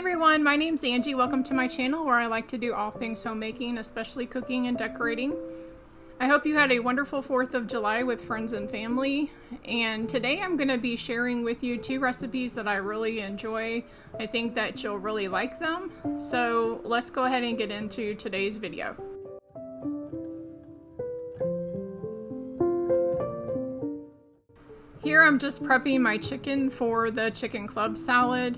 everyone, my name's Angie. Welcome to my channel where I like to do all things homemaking, especially cooking and decorating. I hope you had a wonderful 4th of July with friends and family, and today I'm going to be sharing with you 2 recipes that I really enjoy. I think that you'll really like them, so let's go ahead and get into today's video. Here I'm just prepping my chicken for the chicken club salad.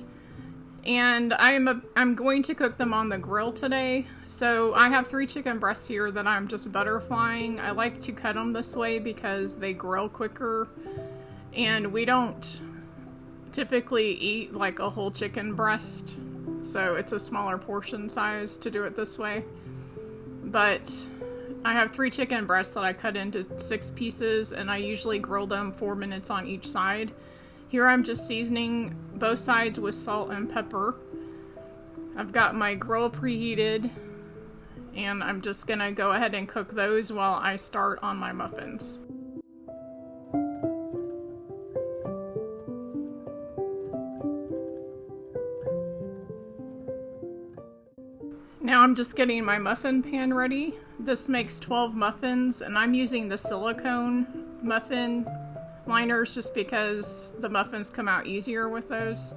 And I'm going to cook them on the grill today. So I have 3 chicken breasts here that I'm just butterflying. I like to cut them this way because they grill quicker. And we don't typically eat like a whole chicken breast. So it's a smaller portion size to do it this way. But I have 3 chicken breasts that I cut into 6 pieces, and I usually grill them 4 minutes on each side. Here I'm just seasoning both sides with salt and pepper. I've got my grill preheated, and I'm just gonna go ahead and cook those while I start on my muffins. Now I'm just getting my muffin pan ready. This makes 12 muffins, and I'm using the silicone muffin liners just because the muffins come out easier with those,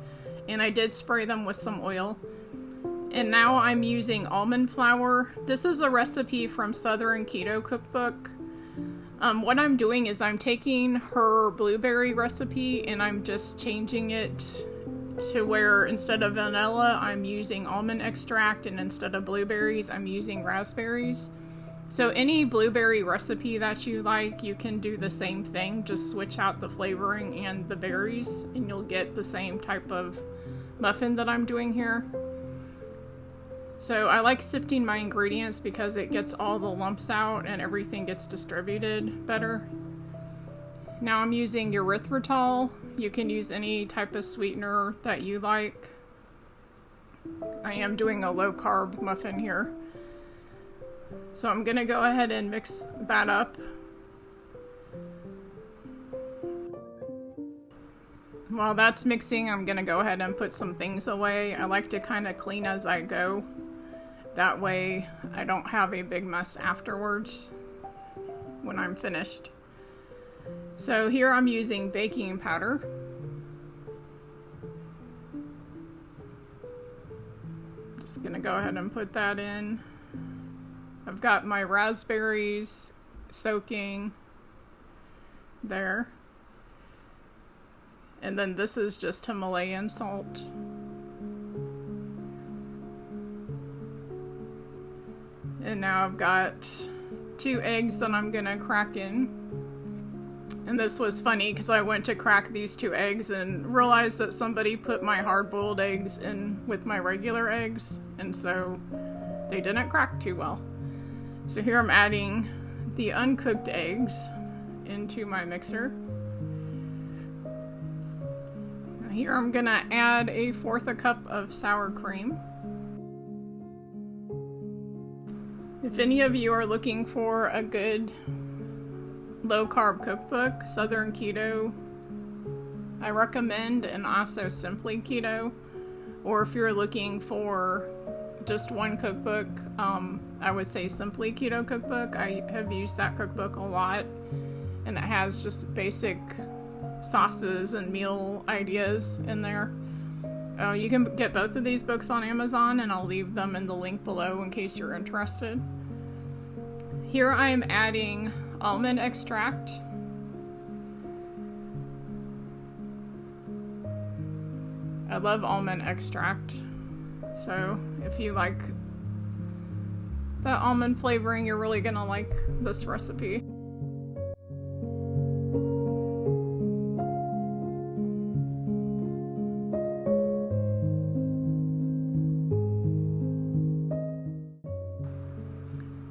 and I did spray them with some oil. And now I'm using almond flour. This is a recipe from Southern Keto Cookbook. What I'm doing is I'm taking her blueberry recipe and I'm just changing it to where instead of vanilla I'm using almond extract, and instead of blueberries I'm using raspberries. So any blueberry recipe that you like, you can do the same thing, just switch out the flavoring and the berries and you'll get the same type of muffin that I'm doing here. So I like sifting my ingredients because it gets all the lumps out and everything gets distributed better. Now I'm using erythritol. You can use any type of sweetener that you like. I am doing a low-carb muffin here. So I'm gonna go ahead and mix that up. While that's mixing, I'm gonna go ahead and put some things away. I like to kind of clean as I go. That way I don't have a big mess afterwards when I'm finished. So here I'm using baking powder. Just gonna go ahead and put that in. I've got my raspberries soaking there. And then this is just Himalayan salt. And now I've got 2 eggs that I'm gonna crack in. And this was funny because I went to crack these 2 eggs and realized that somebody put my hard-boiled eggs in with my regular eggs, and so they didn't crack too well. So here I'm adding the uncooked eggs into my mixer. Now here I'm gonna add 1/4 cup of sour cream. If any of you are looking for a good low-carb cookbook, Southern Keto I recommend, and also Simply Keto. Or if you're looking for just one cookbook, I would say Simply Keto Cookbook. I have used that cookbook a lot, and it has just basic sauces and meal ideas in there. You can get both of these books on Amazon, and I'll leave them in the link below in case you're interested. Here I am adding almond extract. I love almond extract, so if you like that almond flavoring, you're really gonna like this recipe.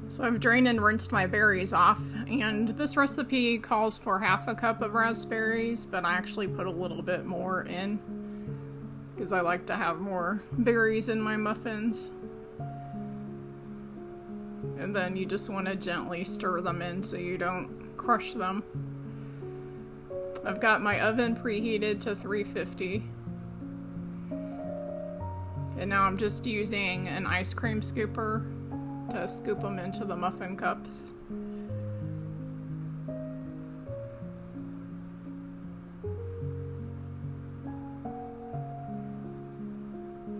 So I've drained and rinsed my berries off, and this recipe calls for 1/2 cup of raspberries, but I actually put a little bit more in because I like to have more berries in my muffins. And then you just want to gently stir them in so you don't crush them. I've got my oven preheated to 350. And now I'm just using an ice cream scooper to scoop them into the muffin cups.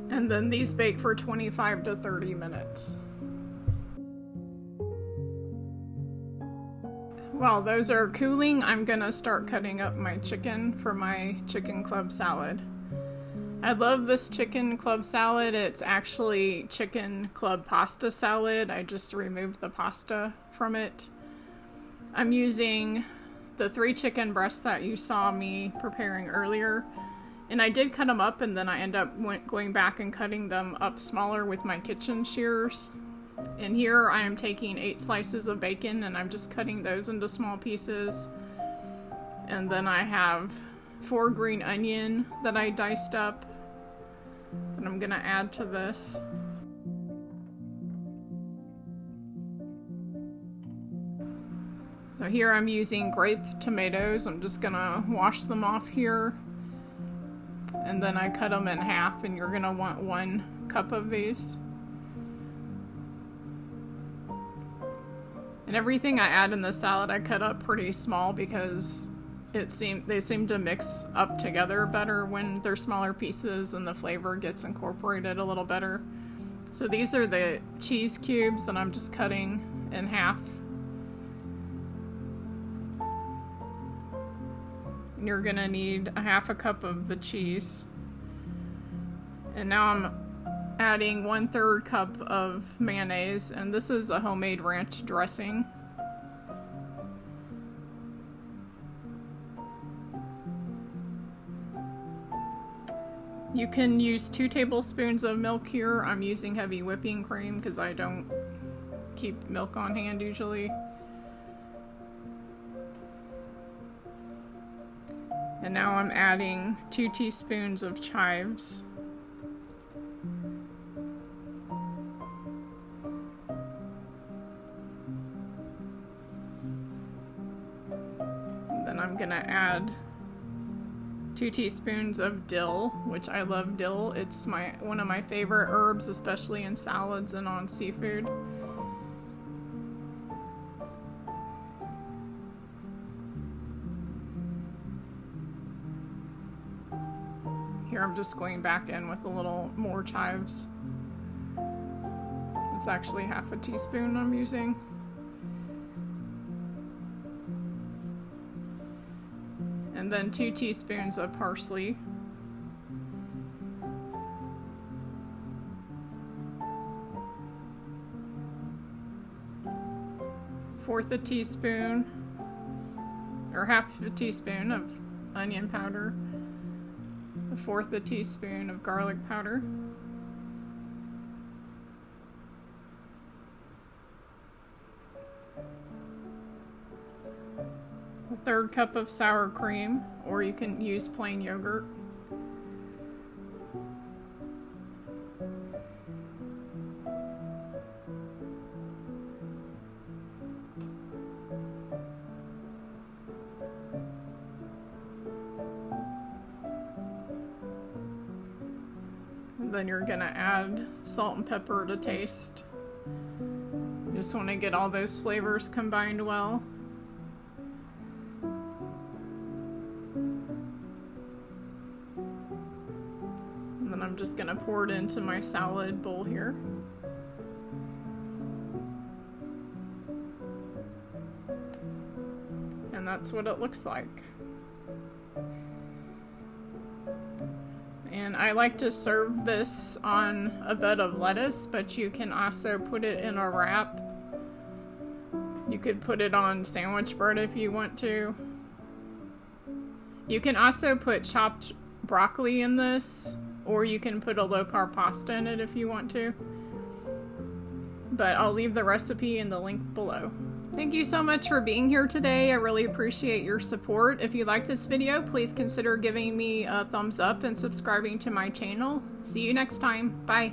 And then these bake for 25 to 30 minutes. While those are cooling, I'm gonna start cutting up my chicken for my chicken club salad. I love this chicken club salad. It's actually chicken club pasta salad. I just removed the pasta from it. I'm using the 3 chicken breasts that you saw me preparing earlier. And I did cut them up, and then I end up going back and cutting them up smaller with my kitchen shears. And here I am taking 8 slices of bacon, and I'm just cutting those into small pieces. And then I have 4 green onion that I diced up that I'm gonna add to this. So here I'm using grape tomatoes. I'm just gonna wash them off here. And then I cut them in half, and you're gonna want 1 cup of these. And everything I add in the salad I cut up pretty small because they seem to mix up together better when they're smaller pieces, and the flavor gets incorporated a little better. So these are the cheese cubes that I'm just cutting in half. And you're gonna need a half a cup of the cheese. And now I'm adding 1/3 cup of mayonnaise, and this is a homemade ranch dressing. You can use 2 tablespoons of milk here. I'm using heavy whipping cream because I don't keep milk on hand usually. And now I'm adding 2 teaspoons of chives. And then I'm gonna add 2 teaspoons of dill, which I love dill. It's one of my favorite herbs, especially in salads and on seafood. Here I'm just going back in with a little more chives. It's actually half a teaspoon I'm using. And then 2 teaspoons of parsley. Fourth a teaspoon, or half a teaspoon of onion powder. 1/4 a teaspoon of garlic powder. A 1/3 cup of sour cream, or you can use plain yogurt. And then you're gonna add salt and pepper to taste. You just want to get all those flavors combined well. And then I'm just gonna pour it into my salad bowl here. And that's what it looks like. And I like to serve this on a bed of lettuce, but you can also put it in a wrap. You could put it on sandwich bread if you want to. You can also put chopped broccoli in this, or you can put a low-carb pasta in it if you want to. But I'll leave the recipe in the link below. Thank you so much for being here today. I really appreciate your support. If you like this video, please consider giving me a thumbs up and subscribing to my channel. See you next time. Bye.